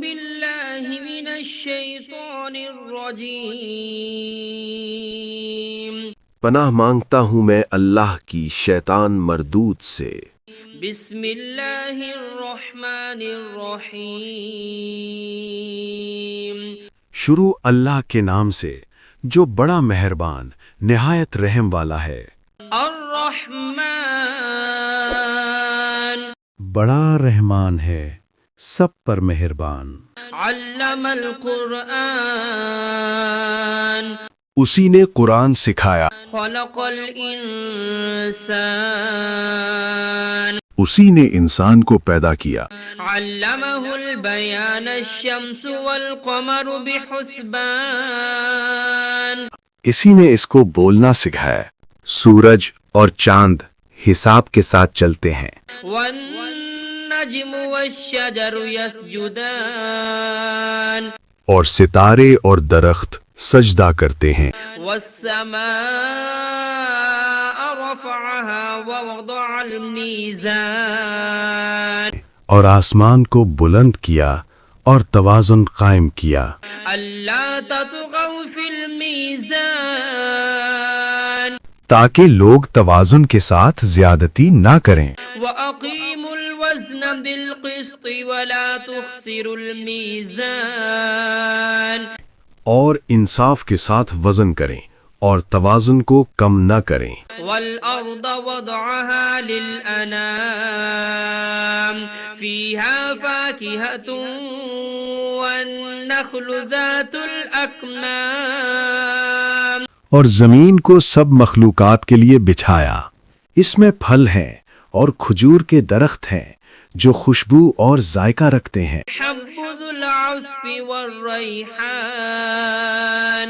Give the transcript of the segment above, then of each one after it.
بالله من الشيطان الرجيم پناہ مانگتا ہوں میں اللہ کی شیطان مردود سے۔ بسم اللہ الرحمن الرحیم شروع اللہ کے نام سے جو بڑا مہربان نہایت رحم والا ہے۔ الرحمن بڑا رحمان ہے، سب پر مہربان۔ علم القرآن اسی نے قرآن سکھایا، خلق الانسان اسی نے انسان کو پیدا کیا۔ علمہ البیان الشمس والقمر بحسبان اسی نے اس کو بولنا سکھایا، سورج اور چاند حساب کے ساتھ چلتے ہیں۔ والنجم والشجر يسجدان اور ستارے اور درخت سجدہ کرتے ہیں۔ والسماء رفعها ووضع الميزان اور آسمان کو بلند کیا اور توازن قائم کیا، ألا تطغوا في الميزان تاکہ لوگ توازن کے ساتھ زیادتی نہ کریں۔ وأقيموا الوزن بالقسط ولا تخسروا الميزان اور انصاف کے ساتھ وزن کریں اور توازن کو کم نہ کریں۔ والأرض وضعها للأنام فيها فاكهة والنخل ذات الأكمام اور زمین کو سب مخلوقات کے لیے بچھایا، اس میں پھل ہیں اور کھجور کے درخت ہیں جو خوشبو اور ذائقہ رکھتے ہیں۔ حب ذو العصف والريحان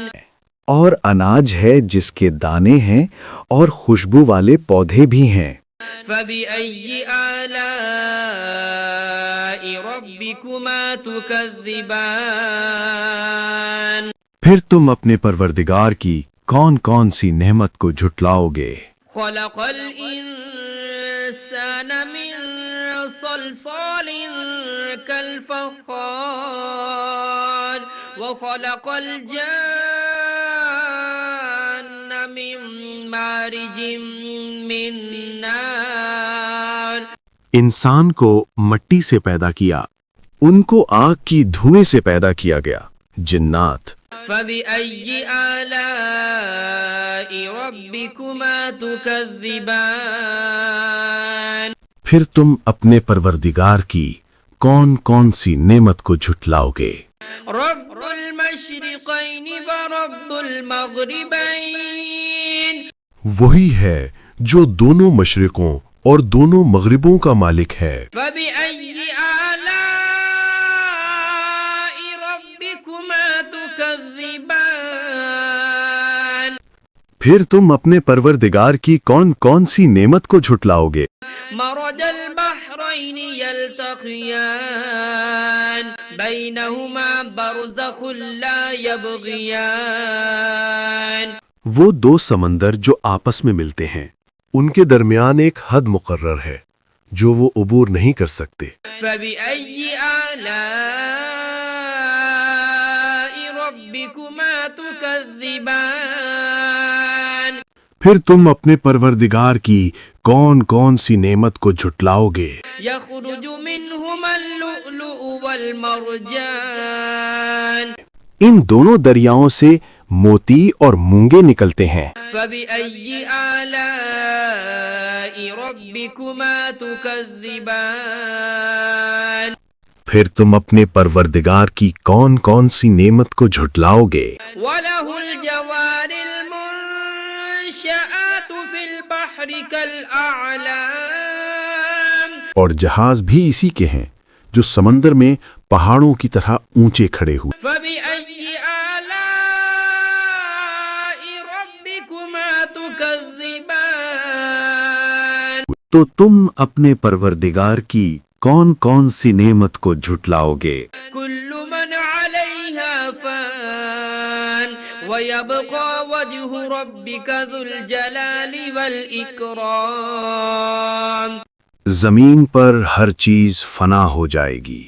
اور اناج ہے جس کے دانے ہیں اور خوشبو والے پودے بھی ہیں۔ فبأي آلاء ربكما تكذبان پھر تم اپنے پروردگار کی کون کون سی نعمت کو جھٹلاؤ گے؟ خلق الإنسان من صلصال كالفخار وخلق الجان من مارج من نار انسان کو مٹی سے پیدا کیا، ان کو آگ کی دھوئیں سے پیدا کیا گیا۔ جنات فبأي آلاء ربكما تكذبان پھر تم اپنے پروردگار کی کون کون سی نعمت کو جھٹلاؤ گے؟ رب المشرقين ورب المغربين وہی ہے جو دونوں مشرقوں اور دونوں مغربوں کا مالک ہے۔ فبأي آلاء ربكما تكذبان پھر تم اپنے پروردگار کی کون کون سی نعمت کو جھٹلاؤ گے؟ مرج البحرين يلتقيان بينهما برزخ لا يبغيان وہ دو سمندر جو آپس میں ملتے ہیں، ان کے درمیان ایک حد مقرر ہے جو وہ عبور نہیں کر سکتے۔ فبأي آلاء ربكما تكذبان پھر تم اپنے پروردگار کی کون کون سی نعمت کو جھٹلاؤ گے؟ يخرج منهما اللؤلؤ والمرجان ان دونوں دریاؤں سے موتی اور مونگے نکلتے ہیں۔ فبأي آلاء ربكما تكذبان پھر تم اپنے پروردگار کی کون کون سی نعمت کو جھٹلاؤ گے؟ وله الجوار المنشآت في البحر كالأعلام اور جہاز بھی اسی کے ہیں جو سمندر میں پہاڑوں کی طرح اونچے کھڑے ہوئے۔ فبأي آلاء ربكما تكذبان تو تم اپنے پروردگار کی کون کون سی نعمت کو جھٹلاؤ گے؟ كل من عليها فان ويبقى وجه ربك ذو الجلال والإكرام زمین پر ہر چیز فنا ہو جائے گی،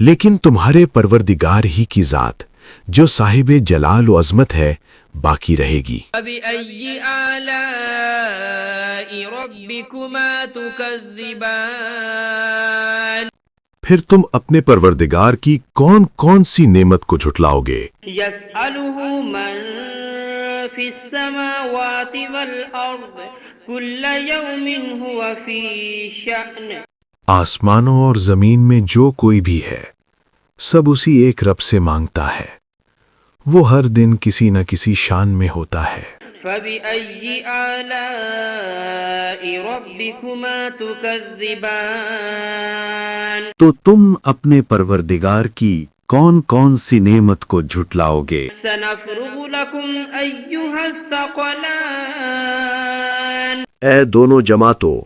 لیکن تمہارے پروردگار ہی کی ذات جو صاحب جلال و عظمت ہے باقی رہے گی۔ فبأي آلاء ربكما تكذبان پھر تم اپنے پروردگار کی کون کون سی نعمت کو جھٹلاؤ گے؟ يسأله من في السماوات والأرض كل يوم هو في شأن آسمانوں اور زمین میں جو کوئی بھی ہے سب اسی ایک رب سے مانگتا ہے، وہ ہر دن کسی نہ کسی شان میں ہوتا ہے۔ فبأي آلاء ربكما تكذبان تو تم اپنے پروردگار کی کون کون سی نعمت کو جھٹلاؤ گے؟ سنفرغ لكم أيها الثقلان اے دونوں جماعتوں،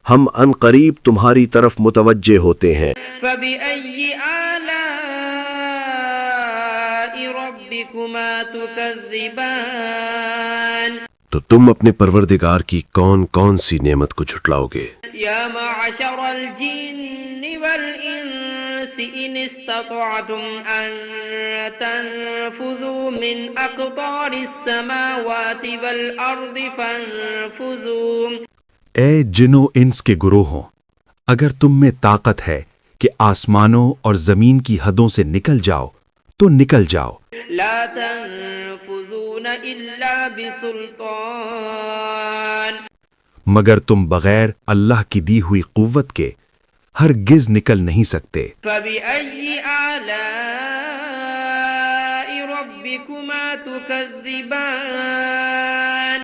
ہم ان قریب تمہاری طرف متوجہ ہوتے ہیں۔ فبأي آلاء ربكما تكذبان تو تم اپنے پروردگار کی کون کون سی نعمت کو جھٹلاؤ گے؟ يا معشر الجن والإنس إن استطعتم أن تنفذوا من أقطار السماوات والأرض فانفذوا اے جن و انس کے گروہوں، اگر تم میں طاقت ہے کہ آسمانوں اور زمین کی حدوں سے نکل جاؤ تو نکل جاؤ، لا تنفذون إلا بسلطان مگر تم بغیر اللہ کی دی ہوئی قوت کے ہرگز نکل نہیں سکتے۔ فبأي آلاء ربكما تكذبان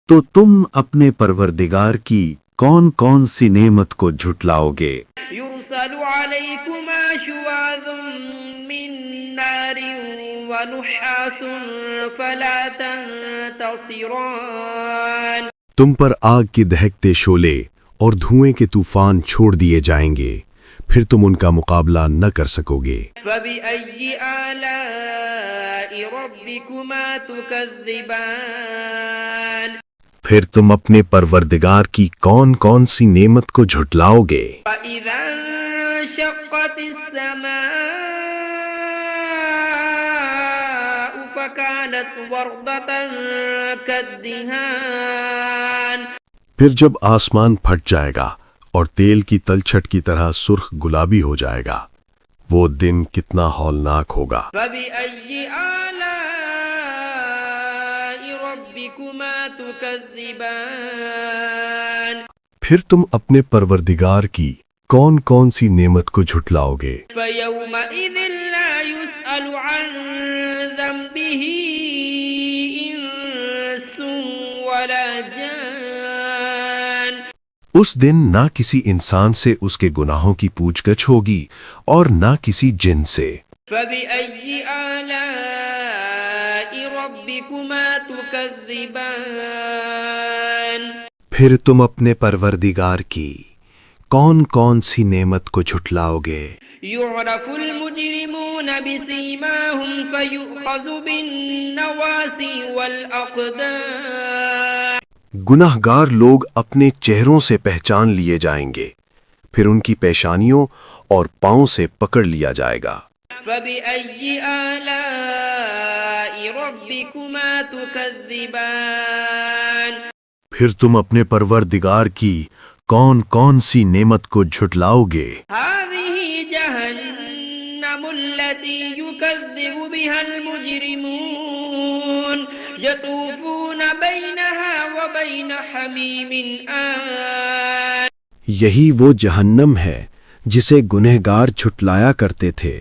تو تم اپنے پروردگار کی کون کون سی نعمت کو جھٹلاؤ گے؟ يرسل عليكما شواظ من نار ونحاس فلا تنتصران تم پر آگ کے دہکتے شعلے اور دھوئیں کے طوفان چھوڑ دیے جائیں گے، پھر تم ان کا مقابلہ نہ کر سکو گے۔ فبأي آلاء ربكما تكذبان پھر تم اپنے پروردگار کی کون کون سی نعمت کو جھٹلاؤ گے؟ فإذا انشقت السماء فكانت وردة كالدهان پھر جب آسمان پھٹ جائے گا اور تیل کی تلچھٹ کی طرح سرخ گلابی ہو جائے گا، وہ دن کتنا ہولناک ہوگا۔ فبأي آلاء ربكما تكذبان پھر تم اپنے پروردگار کی کون کون سی نعمت کو جھٹلاؤ گے؟ فيومئذ لا يسأل عن ذنبه إنس ولا جان اس دن نہ کسی انسان سے اس کے گناہوں کی پوچھ گچھ ہوگی اور نہ کسی جن سے۔ فبأي آلاء ربكما تكذبان پھر تم اپنے پروردگار کی کون کون سی نعمت کو جھٹلاؤ گے؟ يعرف المجرمون بسيماهم فيؤخذ بالنواصي والأقدام گناہ گار لوگ اپنے چہروں سے پہچان لیے جائیں گے، پھر ان کی پیشانیوں اور پاؤں سے پکڑ لیا جائے گا۔ فبأي آلاء ربكما تكذبان پھر تم اپنے پروردگار کی کون کون سی نعمت کو جھٹلاؤ گے؟ هذه جهنم التي يكذب بها المجرمون يطوفون بينها وبين حميم آن یہی وہ جہنم ہے جسے گنہگار جھٹلایا کرتے تھے،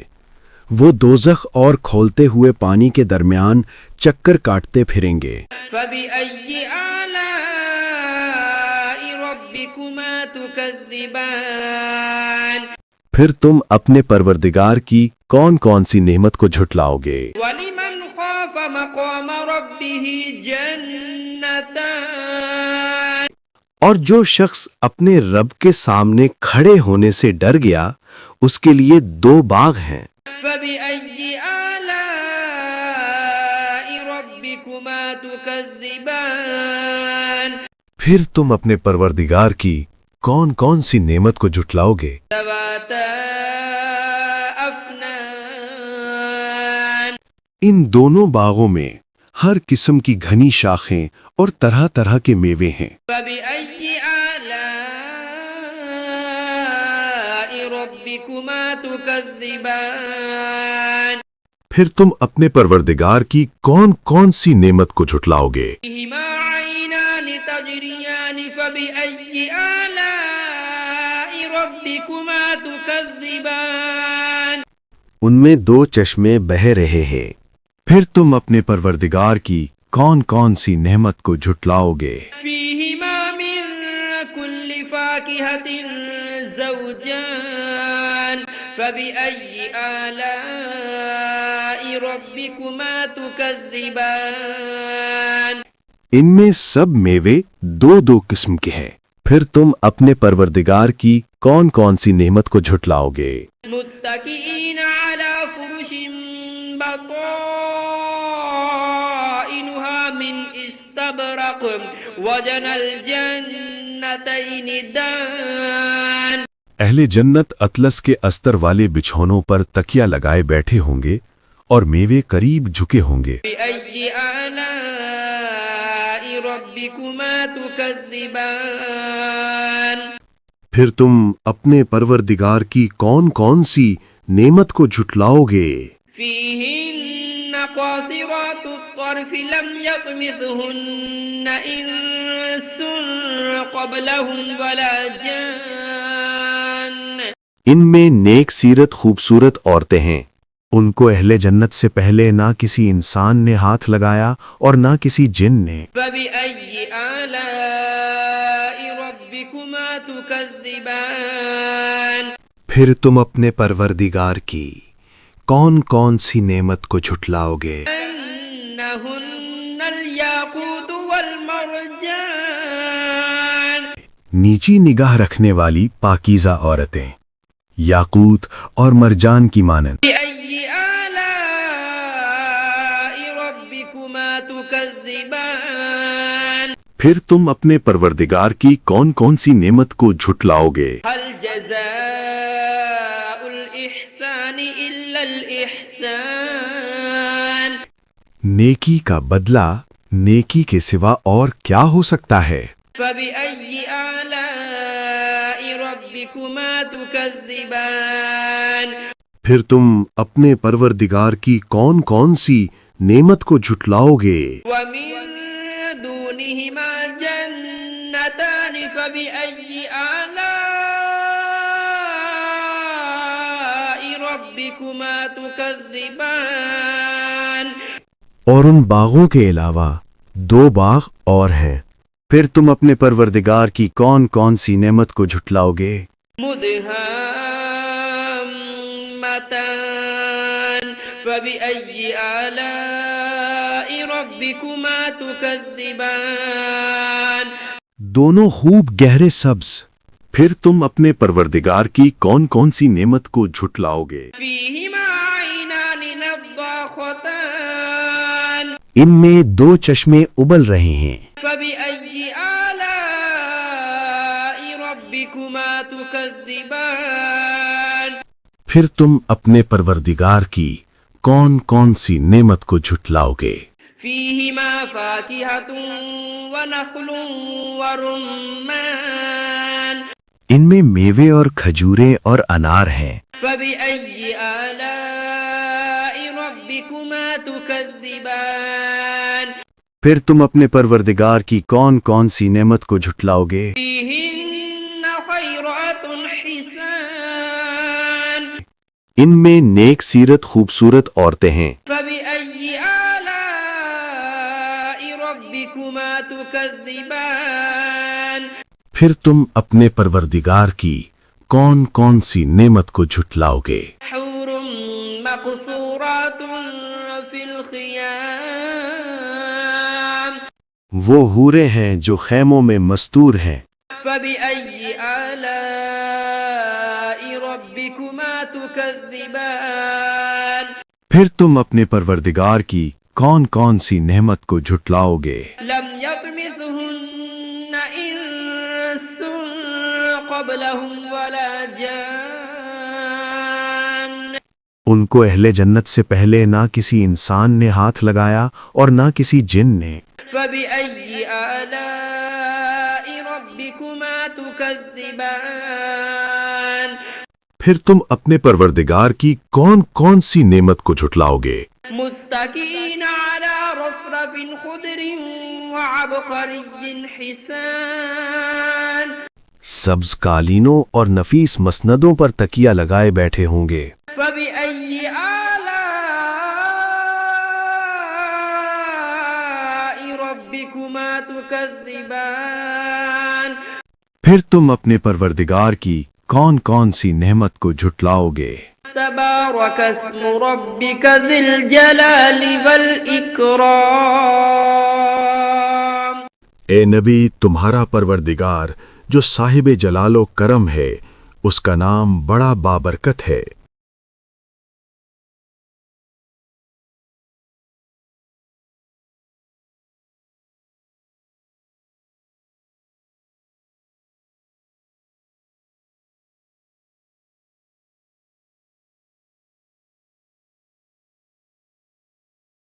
وہ دوزخ اور کھولتے ہوئے پانی کے درمیان چکر کاٹتے پھریں گے۔ فبأي آلاء ربكما تكذبان پھر تم اپنے پروردگار کی کون کون سی نعمت کو جھٹلاؤ گے؟ ولمن خاف مقام ربه جنتان اور جو شخص اپنے رب کے سامنے کھڑے ہونے سے ڈر گیا اس کے لیے 2 باغ ہیں۔ فبأي آلاء ربكما تكذبان پھر تم اپنے پروردگار کی کون کون سی نعمت کو جھٹلاؤ گے؟ ذواتا أفنان ان دونوں باغوں میں ہر قسم کی گھنی شاخیں اور طرح طرح کے میوے ہیں۔ فبأي آلاء ربكما تكذبان پھر تم اپنے پروردگار کی کون کون سی نعمت کو جھٹلاؤ گے؟ فيهما عينان تجريان فبأي آلاء ربكما تكذبان ان میں دو چشمے بہہ رہے ہیں، پھر تم اپنے پروردگار کی کون کون سی نعمت کو جھٹلاؤ گے؟ فيهما من كل فاكهة زوجان فبأي آلاء ربكما تكذبان ان میں سب میوے دو دو قسم کے ہیں، پھر تم اپنے پروردگار کی کون کون سی نعمت کو جھٹلاؤ گے؟ متكئين على فرش بطائنها من استبرق وجنى الجنتين دان اہل جنت اطلس کے استر والے بچھونوں پر تکیا لگائے بیٹھے ہوں گے اور میوے قریب جھکے ہوں گے۔ بأي آلاء ربكما تكذبان پھر تم اپنے پروردگار کی کون کون سی نعمت کو جھٹلاؤ گے؟ فيهن قاصرات الطرف لم يطمثهن إنس قبلهم ولا جان ان میں نیک سیرت خوبصورت عورتیں ہیں، ان کو اہل جنت سے پہلے نہ کسی انسان نے ہاتھ لگایا اور نہ کسی جن نے۔ فبأي آلاء ربكما تكذبان پھر تم اپنے پروردگار کی کون کون سی نعمت کو جھٹلاؤ گے؟ أنهن الياقوت والمرجان نیچی نگاہ رکھنے والی پاکیزہ عورتیں، یاقوت اور مرجان کی مانند۔ بأي آلاء ربكما تكذبان پھر تم اپنے پروردگار کی کون کون سی نعمت کو جھٹلاؤ گے؟ هل جزاء الإحسان إلا الإحسان نیکی کا بدلہ نیکی کے سوا اور کیا ہو سکتا ہے؟ فبأي آلاء ربكما تكذبان پھر تم اپنے پروردگار کی کون کون سی نعمت کو جھٹلاؤ گے؟ ومن دونهما جنتان فبأي آلاء ربكما تكذبان اور ان باغوں کے علاوہ دو باغ اور ہیں، پھر تم اپنے پروردگار کی کون کون سی نعمت کو جھٹلاؤ گے؟ مدهامتان فبأي آلاء ربكما تكذبان دونوں خوب گہرے سبز، پھر تم اپنے پروردگار کی کون کون سی نعمت کو جھٹلاؤ گے؟ فيهما عينان نضاختان ان میں دو چشمے ابل رہے ہیں، فبأي آلاء ربكما تكذبان پھر تم اپنے پروردگار کی کون کون سی نعمت کو جھٹلاؤ گے؟ فيهما فاكهة ونخل ورمان ان میں میوے اور کھجوریں اور انار ہیں، فبأي آلاء ربكما تكذبان پھر تم اپنے پروردگار کی کون کون سی نعمت کو جھٹلاؤ گے؟ فيهن خيرات حسان ان میں نیک سیرت خوبصورت عورتیں ہیں، فبأي آلاء ربكما تكذبان پھر تم اپنے پروردگار کی کون کون سی نعمت کو جھٹلاؤ گے؟ حور مقصورات في الخيام وہ حوریں ہیں جو خیموں میں مستور ہیں، فبأي آلاء ربكما تكذبان پھر تم اپنے پروردگار کی کون کون سی نعمت کو جھٹلاؤ گے؟ لم يطمثهن إنس قبلهم ولا جان ان کو اہل جنت سے پہلے نہ کسی انسان نے ہاتھ لگایا اور نہ کسی جن نے۔ فبأي آلاء ربكما تكذبان پھر تم اپنے پروردگار کی کون کون سی نعمت کو جھٹلاؤ گے؟ متكئين على رفرف خضر وعبقري حسان سبز قالینوں اور نفیس مسندوں پر تکیہ لگائے بیٹھے ہوں گے۔ فبأي آلاء ربكما تكذبان پھر تم اپنے پروردگار کی کون کون سی نعمت کو جھٹلاؤ گے؟ تبارك اسم ربك ذي الجلال والإكرام اے نبی، تمہارا پروردگار جو صاحب جلال و کرم ہے، اس کا نام بڑا بابرکت ہے۔